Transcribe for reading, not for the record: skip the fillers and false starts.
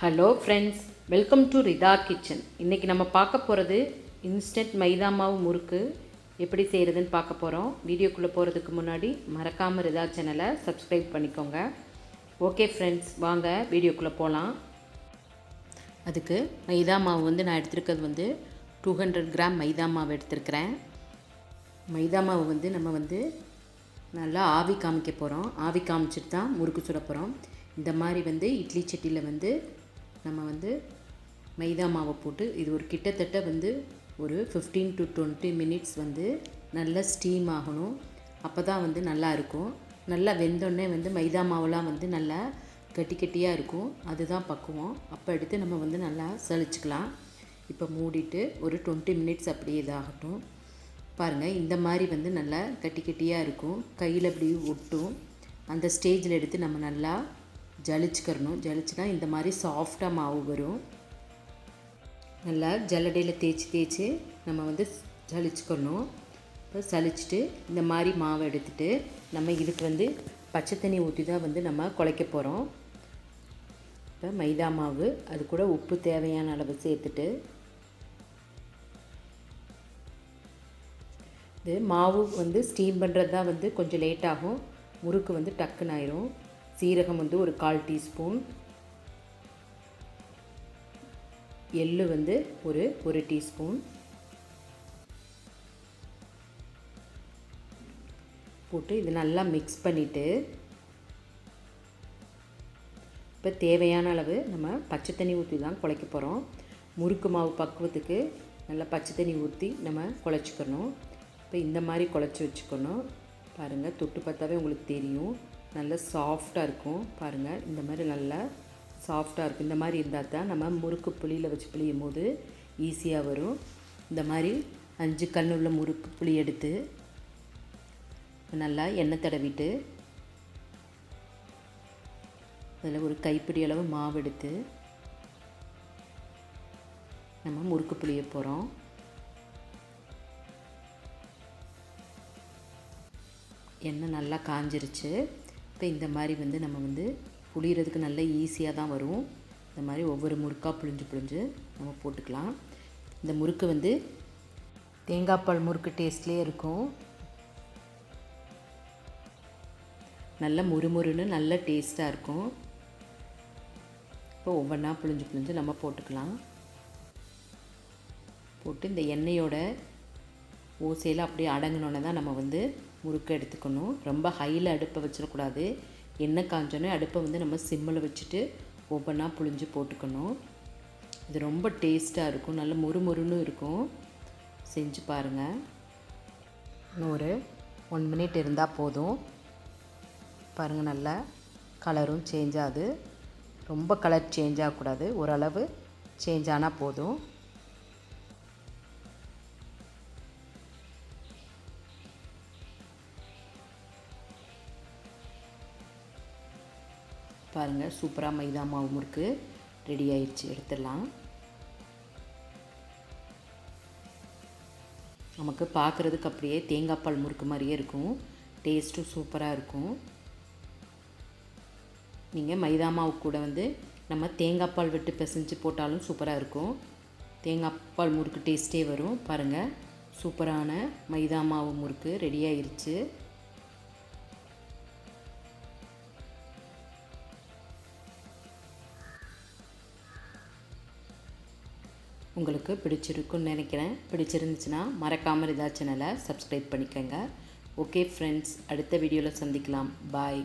Hello friends, welcome to Rida kitchen. இன்றைக்கி நம்ம பார்க்க போகிறது இன்ஸ்டன்ட் மைதா மாவு முறுக்கு எப்படி செய்கிறதுன்னு பார்க்க போகிறோம். வீடியோக்குள்ளே போகிறதுக்கு முன்னாடி மறக்காமல் ரிதா சேனலை சப்ஸ்கிரைப் பண்ணிக்கோங்க. ஓகே ஃப்ரெண்ட்ஸ், வாங்க வீடியோக்குள்ளே போகலாம். அதுக்கு மைதா மாவு நான் எடுத்துருக்கிறது 200 கிராம் மைதா மாவு எடுத்துருக்கிறேன். மைதா மாவு நம்ம நல்லா ஆவி காமிக்க போகிறோம். ஆவி காமிச்சிட்டு தான் முறுக்கு சுட போகிறோம். இந்த மாதிரி இட்லி சட்டியில் நம்ம மைதா மாவை போட்டு இது ஒரு கிட்டத்தட்ட ஒரு 15 to 20 மினிட்ஸ் நல்லா ஸ்டீம் ஆகணும். அப்போ தான் நல்லா இருக்கும். நல்லா வெந்தோடனே மைதா மாவுலாம் நல்லா கட்டி கட்டியாக இருக்கும். அதுதான் பக்குவம். அப்போ எடுத்து நம்ம நல்லா சலிச்சுக்கலாம். இப்போ மூடிட்டு ஒரு 20 மினிட்ஸ் அப்படியே இதாகட்டும். பாருங்கள், இந்த மாதிரி நல்லா கட்டி கட்டியாக இருக்கும். கையில் அப்படி ஒட்டும். அந்த ஸ்டேஜில் எடுத்து நம்ம நல்லா ஜலிச்சுக்கிறணும். ஜலிச்சுனா இந்த மாதிரி சாஃப்டாக மாவு வரும். நல்லா ஜல்லடையில் தேய்ச்சி நம்ம ஜலிச்சுக்கணும். இப்போ சலிச்சுட்டு இந்த மாதிரி மாவை எடுத்துகிட்டு நம்ம இதுக்கு பச்சை தண்ணி ஊற்றி தான் நம்ம குழைக்க போகிறோம். இப்போ மைதா மாவு அது கூட உப்பு தேவையான அளவு சேர்த்துட்டு இது மாவு ஸ்டீம் பண்ணுறது தான் கொஞ்சம் லேட் ஆகும். முறுக்கு டக்குன்னு ஆயிரும். சீரகம் ஒரு 1/4 டீஸ்பூன், எள்ளு ஒரு 1 டீஸ்பூன் போட்டு இது நல்லா மிக்ஸ் பண்ணிவிட்டு இப்போ தேவையான அளவு நம்ம பச்சை தண்ணி ஊற்றி தான் குழைக்க போகிறோம். முறுக்கு மாவு பக்குவத்துக்கு நல்லா பச்சை தண்ணி ஊற்றி நம்ம குழைச்சிக்கணும். இப்போ இந்த மாதிரி குழைச்சி வச்சுக்கணும். பாருங்கள், தொட்டு பார்த்தாவே உங்களுக்கு தெரியும். நல்லா சாஃப்டாக இருக்கும். பாருங்கள், இந்த மாதிரி நல்லா சாஃப்டாக இருக்கும். இந்த மாதிரி இருந்தால் தான் நம்ம முறுக்கு புளியில் வச்சு புளியும் போது ஈஸியாக வரும். இந்த மாதிரி 5 கல் உள்ள முறுக்கு புளி எடுத்து நல்லா எண்ணெய் தடவிட்டு அதில் ஒரு கைப்பிடி அளவு மாவு எடுத்து நம்ம முறுக்கு புளிய போகிறோம். எண்ணெய் நல்லா காஞ்சிருச்சு. இப்போ இந்த மாதிரி நம்ம புளியறதுக்கு நல்ல ஈஸியாக தான் வரும். இந்த மாதிரி ஒவ்வொரு முறுக்காக புளிஞ்சு நம்ம போட்டுக்கலாம். இந்த முறுக்கு தேங்காய் பால் முறுக்கு டேஸ்ட்லேயே இருக்கும். நல்ல முறுமுறுன்னு நல்ல டேஸ்ட்டாக இருக்கும். இப்போ ஒவ்வொன்றா புளிஞ்சு நம்ம போட்டுக்கலாம். போட்டு இந்த எண்ணெயோட ஓசையில் அப்படியே அடங்கினோன்னே தான் நம்ம முறுக்கு எடுத்துக்கணும். ரொம்ப ஹையில் அடுப்பை வச்சிடக்கூடாது. எண்ணெய் காஞ்சோன்னே அடுப்பை நம்ம சிம்மில் வச்சுட்டு ஒவ்வொன்றா புளிஞ்சு போட்டுக்கணும். இது ரொம்ப டேஸ்ட்டாக இருக்கும். நல்ல முறுமுறுன்னு இருக்கும். செஞ்சு பாருங்கள். இன்னும் ஒரு 1 மினிட் இருந்தால் போதும். பாருங்கள், நல்லா கலரும் சேஞ்ச் ஆகுது. ரொம்ப கலர் சேஞ்ச் ஆகக்கூடாது. ஓரளவு சேஞ்ச் ஆனால் போதும். பாருங்கள், சூப்பராக மைதா மாவு முறுக்கு ரெடி ஆயிடுச்சு. எடுத்துடலாம். நமக்கு பார்க்குறதுக்கு அப்படியே தேங்காய் பால் முறுக்கு மாதிரியே இருக்கும். டேஸ்ட்டும் சூப்பராக இருக்கும். நீங்கள் மைதா மாவு கூட நம்ம தேங்காய் பால் விட்டு பிசைஞ்சு போட்டாலும் சூப்பராக இருக்கும். தேங்காய் பால் முறுக்கு டேஸ்ட்டே வரும். பாருங்கள், சூப்பரான மைதா மாவு முறுக்கு ரெடி ஆயிடுச்சு. உங்களுக்கு பிடிச்சிருக்குன்னு நினைக்கிறேன். பிடிச்சிருந்துச்சுன்னா மறக்காமல் ரிதா சேனலை சப்ஸ்கிரைப் பண்ணிக்கோங்க. ஓகே ஃப்ரெண்ட்ஸ், அடுத்த வீடியோவில் சந்திக்கலாம். பாய்.